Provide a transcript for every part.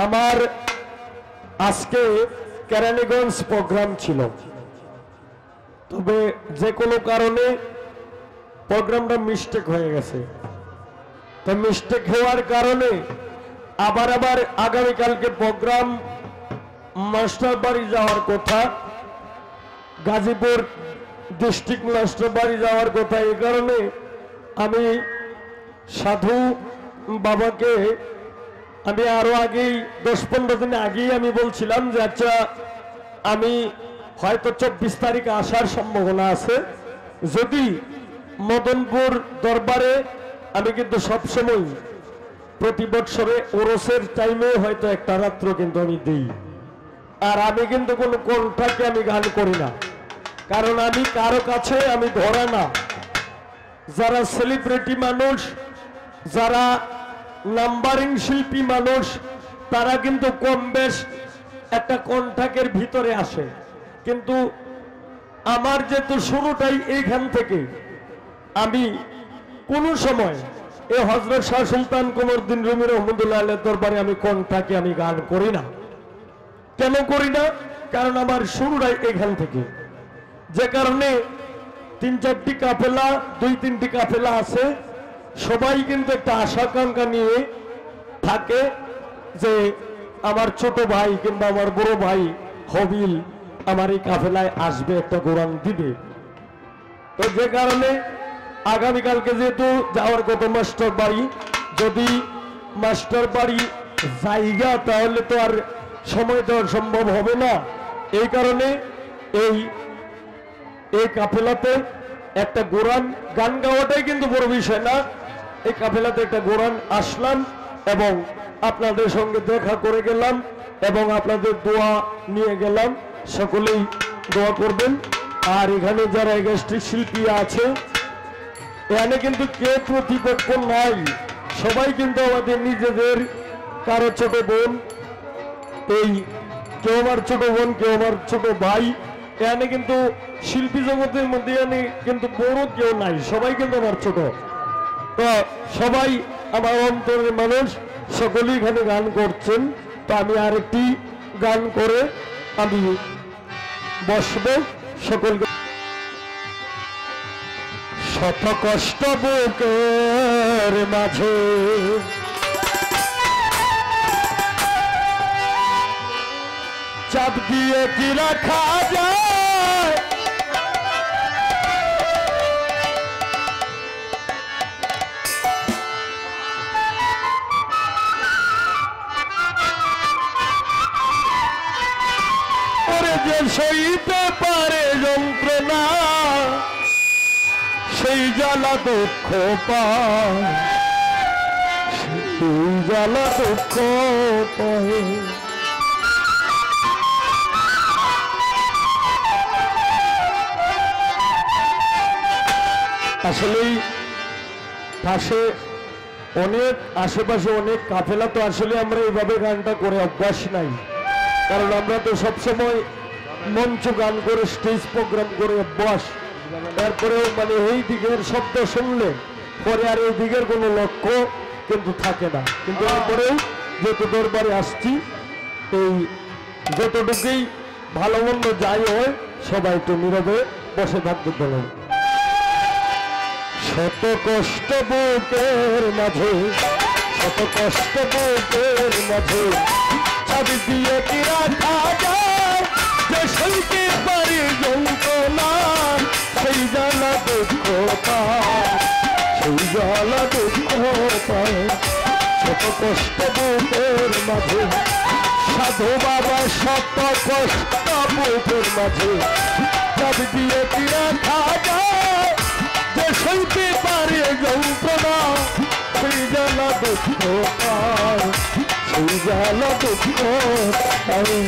আমার আজকে কেরানীগঞ্জ প্রোগ্রাম ছিল, তবে যে কোনো কারণে প্রোগ্রামটা মিস্টেক হয়ে গেছে। তো মিস্টেক হওয়ার কারণে আবার আগামীকালকে প্রোগ্রাম মাস্টারবাড়ি যাওয়ার কথা, গাজীপুর ডিস্ট্রিক্ট মাস্টারবাড়ি যাওয়ার কথা। এই কারণে আমি সাধু বাবাকে আমি আরো আগেই 10-15 দিন আগেই আমি বলছিলাম যে আচ্ছা আমি হয়তো 24 তারিখ আসার সম্ভাবনা আছে। যদি মদনপুর দরবারে আমি কিন্তু সবসময় প্রতি বছরে ওরসের টাইমে হয়তো একটা রাত্র কিন্তু আমি দিই। আর আমি কিন্তু কোনো কণ্ঠাকে আমি গান করি না, কারণ আমি কারো কাছে আমি ধরা না। যারা সেলিব্রিটি মানুষ, যারা নাম্বারিং শিল্পী মানুষ, তারা কিন্তু কম বেশ একটা কণ্ঠাকের ভিতরে আসে। কিন্তু আমার যেহেতু শুরুটাই এইখান থেকে, আমি কোনো সময় এই হযরত শাহ সুলতান কমরউদ্দিন রুমি রহমতুল্লাহ আলাইহির দরবারে আমি কণ্ঠাকে আমি গান করি না। কেন করি না? কারণ আমার শুরুটাই এখান থেকে। যে কারণে 3-4টি কাফেলা, 2-3টি কাফেলা আছে, সবাই কিন্তু একটা আশাকাঙ্ক্ষা নিয়ে থাকে যে আমার ছোট ভাই কিংবা আমার বড় ভাই হবিল আমার এই কাফেলায় আসবে, একটা কোরআন দিবে। তো যে কারণে আগামীকালকে যেহেতু যাওয়ার কত মাস্টার বাড়ি, যদি মাস্টার বাড়ি জায়গা তাহলে তো আর সময় দেওয়া সম্ভব হবে না। এই কারণে এই কাফেলাতে একটা কোরআন গান গাওয়াটাই কিন্তু বড় বিষয় না। এই কাফেলাতে একটা কোরআন আসলাম এবং আপনাদের সঙ্গে দেখা করে গেলাম এবং আপনাদের দোয়া নিয়ে গেলাম। সকলেই দোয়া করবেন। আর এখানে যারা গেস্ট শিল্পী আছে, এখানে কিন্তু কে প্রতিপক্ষ নাই, সবাই কিন্তু আমাদের নিজেদের। কারো ছোট বোন, এই কেউ আমার ছোট বোন, কেউ আমার ছোট ভাই। এখানে কিন্তু শিল্পী জগতের মধ্যে এখানে কিন্তু বড় কেউ নাই, সবাই কিন্তু আমার ছোট। তো সবাই আমার অন্তরের মানুষ, সকলেই এখানে গান করছেন। তো আমি আরেকটি গান করে আমি বসবো। সকলকে শত কষ্ট বুকের মাঝে চাপ দিয়ে কি রাখা যায়, ওরে যে সইতে পারে যন্ত্রণা সেই জ্বালা দুঃখ পায়, সেই জ্বালা দুঃখ পায়। আসলেই পাশে অনেক আশেপাশে অনেক কাফেলা, তো আসলে আমরা এইভাবে গানটা করে অভ্যাস নাই, কারণ আমরা তো সবসময় মঞ্চ গান করে স্টেজ প্রোগ্রাম করে অভ্যাস। তারপরেও মানে এই দিকের শব্দ শুনলে পরে আর এই দিকের কোনো লক্ষ্য কিন্তু থাকে না। কিন্তু এরপরেও যেহেতু দরবারে আসছি, এই যতটুকুই ভালো মন্দ যাই হয় সবাই একটু নীরবে বসে থাকতে বলেন। শত কষ্ট বুকের মাঝে, শত কষ্ট বুকের মাঝে চাবি দিয়ে কি রাখা যায়, যে সইতে পারে যন্ত্রণা সেই জ্বালা দুঃখ পায়, সেই জ্বালা দুঃখ পায়। শত কষ্ট বুকের মাঝে সাধু বাবা, শত কষ্ট বুকের মাঝে চাবি দিয়ে কি রাখা যায়, যে সইতে পারে যন্ত্রণা সেই জ্বালা দুঃখ পায়, সেই জ্বালা দুঃখ পায়।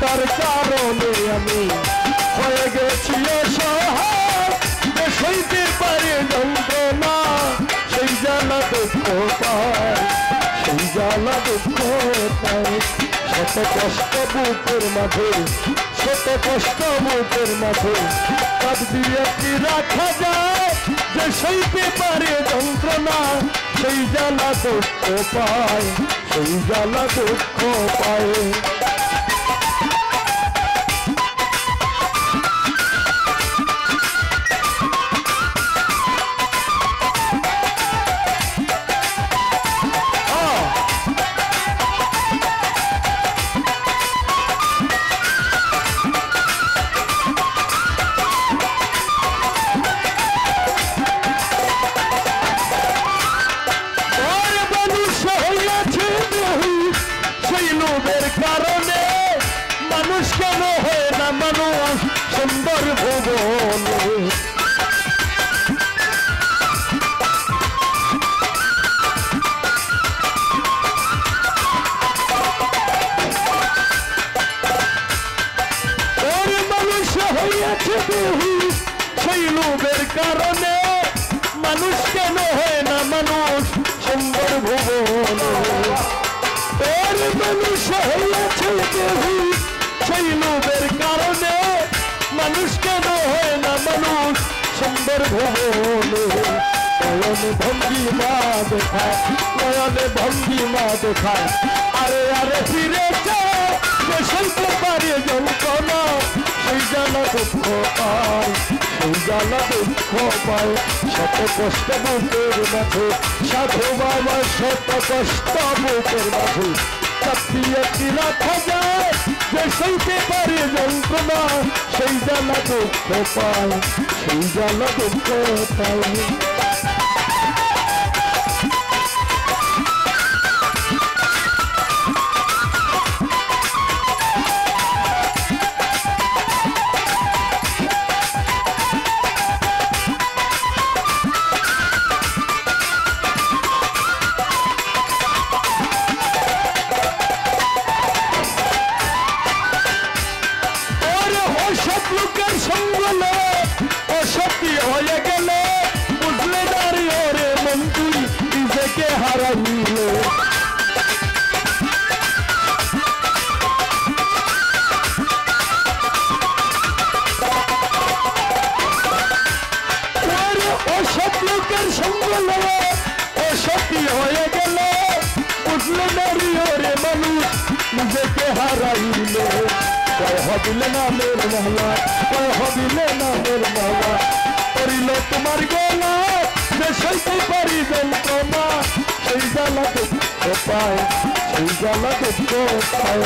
তার কারণে আমি হয়ে গেছি অসহায় সইতে পারে যন্ত্রণা সেই জ্বালা দুঃখ পায় সেই জ্বালা দুঃখ পায় শত কষ্ট বুকের মাঝে শত কষ্ট বুকের মাঝে কাঁদ দিয়ে কি রাখা যায় যে সইতে পারে যন্ত্রণা সেই জ্বালা দুঃখ পায় সেই জ্বালা দুঃখ পায় কারণে মানুষ কেন হয় না মানুষ সুন্দর ভুবনে মানুষ হইয়াছে বহু সেই লোভের কারণে মানুষ কেন হয় না মানুষ সুন্দর ভুবনে মানুষ হইয়াছে বহু সেই লোভের কারণে মানুষ কেন হয় না মানুষ সুন্দর ভুবনে নয়নে ভঙ্গিমা দেখায় নয়নে ভঙ্গিমা দেখায় আরে আরে ফিরে যায় যে সইতে পারে যন্ত্রণা সেই জ্বালা দুঃখ পায় সেই জ্বালা দুঃখ পায় শত কষ্ট বুকের মাঝে সাধু বাবা শত কষ্ট বুকের মাঝে চাপিয়ে কি রাখা যায় যে সইতে পারে যন্ত্রণা সেই জ্বালা দুঃখ পায় সেই জ্বালা দুঃখ পায় লোকের সঙ্গলে অসত্যি হয়ে গেলে বুঝলে দাঁড়িয়ে রে মন তুই নিজেকে হারাইলে অসৎ লোকের সঙ্গলে অসত্যি হয়ে গেলে বুঝলে দাঁড়িয়ে রে মানুষ নিজেকে হারাইলে হবিলে নামের মহলা হবিলে নামের মহলা করিল তোমার গলা যে সইতে পারি যন্ত্রণা সেই জ্বালা দুঃখ পায় সেই জ্বালা দুঃখ পায়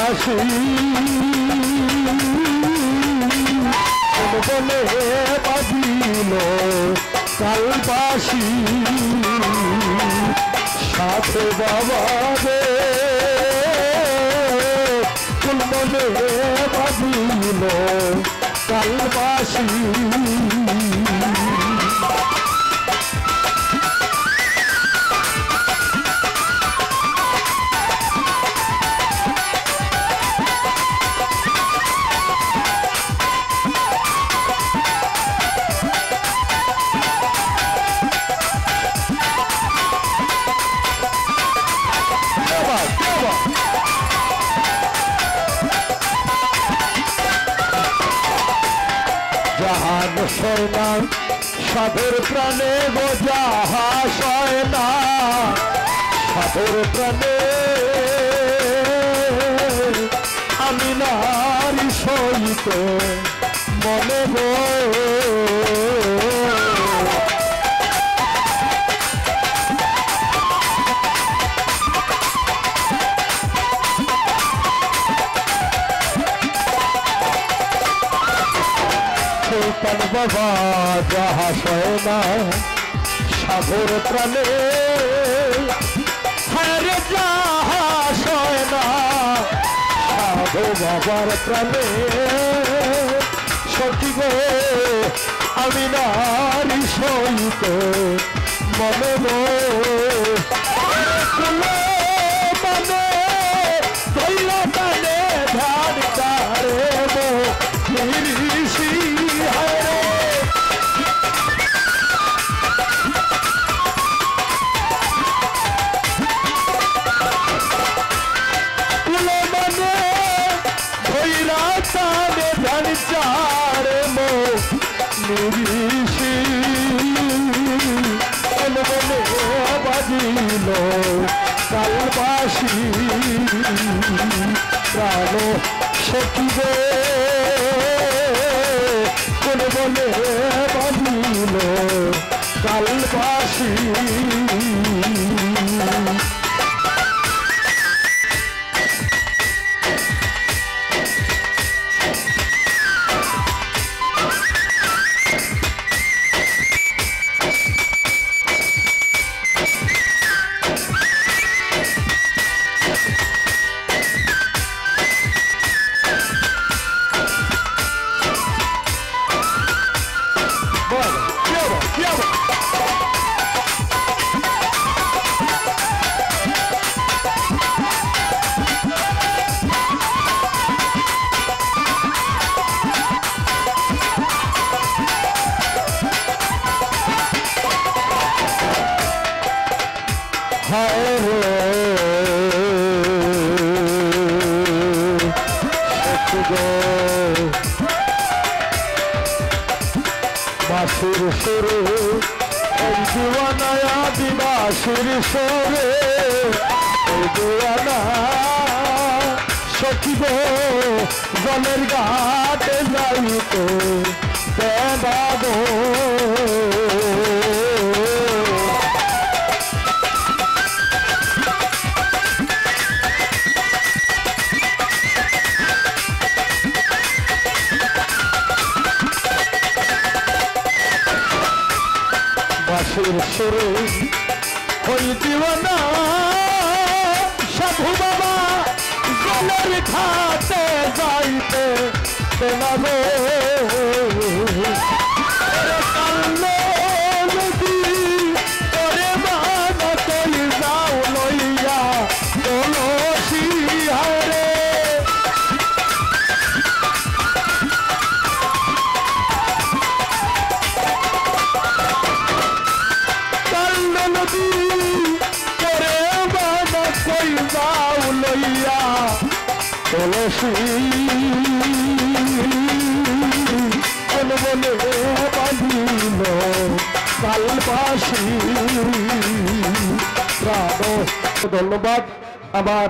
আসি বলে বাজিল কালবাসী সাথে বাবা রে কোন বলে বাজিল কালবাসী সাধুর প্রাণে গো যাহা সয় না সাধুর প্রাণে আমি নারী সহিত মনে গো সুলতান বাবা যাহা সয় না সাধুর প্রাণে হরে যাহা সয় না সাধু বাবার প্রাণে সখী গো আমি নারী সহিত মনে গো মানে ধৈল মানে ধ্যান তারে মো নিরিষি হরে বাজিল কালবাসী প্রাণ সখিব কোন বলে বাজিল কালবাসী বাসুর সুরে এই দিওয়ানায় আদিবাসীর সুরে এই দিওয়ানা সখী গো জলের ঘাটে যাইতে বেদাবো বাসুর সুরে ওই দিওয়ানা সাধু বাবা জলের ঘাটে যাইতে না গো কাল্লো নদী ওরে বাবা কই যাও লইয়া তুলসী হারে তুলসী কোন বলে বাঁধিল কালবাসী প্রাণ। ধন্যবাদ। আবার